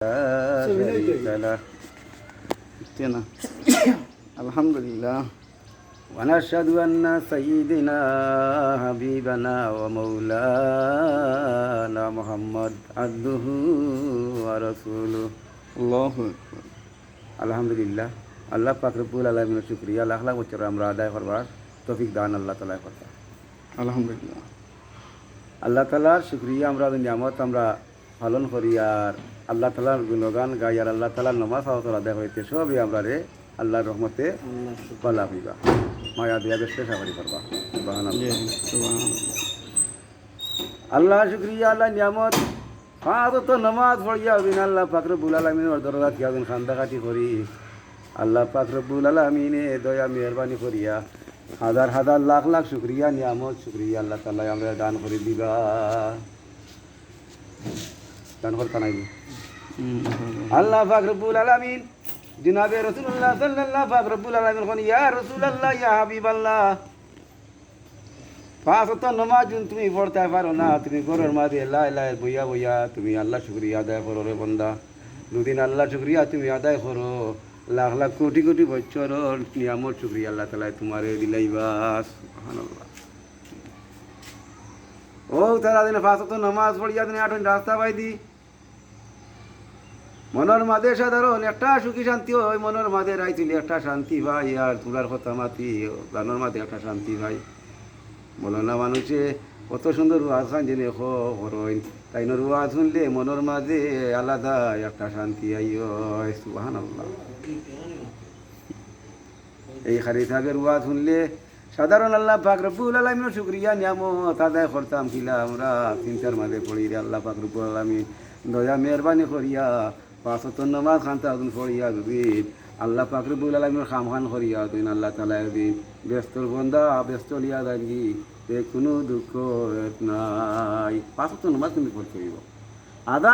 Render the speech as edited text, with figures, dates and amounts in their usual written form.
لا شريك له الحمد لله ونشهد أن سيدنا حبيبنا ومولانا محمد عبده ورسوله الله أكبر الحمد لله আল্লাহ পাক রব্বুল আলামিনের শুকরিয়া লাখ লাখ বছর আমরা আদায় করবার তৌফিক দান আল্লাহ তাআলা করতে আলহামদুলিল্লাহ আল্লাহ তাআলার শুকরিয়া আমরা নিয়ামত আমরা পালন করি আর আল্লাহ তাআলার গুণগান গাই আর আল্লাহ তাআলার নামাজ আদায় হইতে সবই আমরা রে আল্লাহর রহমতে পালা হইবা মায়া দিয়া ব্যস্ত সাবারি করবা আল্লাহ শুকরিয়া আল্লাহ নিয়ামত তো নামাজ পড়িয়া দিন আল্লাহ পাক রব্বুল আলামিনের দরজা দিয়া দিন খান্দাকাটি করি আল্লাহ পাক রব্বুল আলামিনে দয়া মেহরবানি করিয়া হাজার হাজার লাখ লাখ শুকরিয়া নিয়ামত শুকরিয়া আল্লাহ তাআলা আমরা দান করে দিবা দান করতে নাই আল্লাহ পাক রব্বুল আলামিন জনাবে রাসূলুল্লাহ সাল্লাল্লাহু পাক রব্বুল আলামিন কোন ইয়া রাসূলুল্লাহ ইয়া হাবিবাল্লাহ পাঁচ ওয়াক্ত নামাজ তুমি পড়তে পারো না তুমি ঘরের মাঝে লা ইলাহা বইয়া বইয়া তুমি আল্লাহ শুকরিয়া আদায় করো রে বান্দা দুদিন আল্লাহ শুকরিয়া তুমি আদায় করো লাখ লাখ কোটি কোটি বছর নিয়ামত শুকরিয়া আল্লাহ তাআলা তোমারে দিলাইবা সুবহানাল্লাহ ও তারা দিনে পাঁচ ওয়াক্ত নামাজ পড়িয়া দিনে আটন রাস্তা পাইদি মনের মাঝে সাধারণ একটা সুখী শান্তি হয় মনের মাঝে রাইছিলি একটা শান্তি ভাই আর তুলার কথা মাতি গানের মাঝে একটা শান্তি ভাই বলো না মানুষে কত সুন্দর ওয়াজ খান জেনে হরইন তাই ওয়াজ শুনলে মনের মাঝে আলাদা একটা শান্তি আই সুবহানাল্লাহ এই খারি সাহেবের ওয়াজ শুনলে সাধারণ আল্লাহ পাক রব্বুল আলামিনের শুকরিয়া নিয়ামত আদায় করতাম কিলা আমরা চিন্তার মাঝে পড়ি রে আল্লাহ পাক রব্বুল আলামিন দয়া মেহরবানি করিয়া পাঁচ ওয়াক্ত নামাজ খানতা দিন পড়িয়া দিন আল্লাহ পাক রব্বুল আলামিনের খাম খান করিয়া দিন আল্লাহ তাআলা দিন ব্যস্তর বন্দা ব্যস্ত লিয়া দাঁড়ি কোনো দুঃখ নাই পাঁচ ওয়াক্ত নামাজ তুমি পড়তে হইব আদা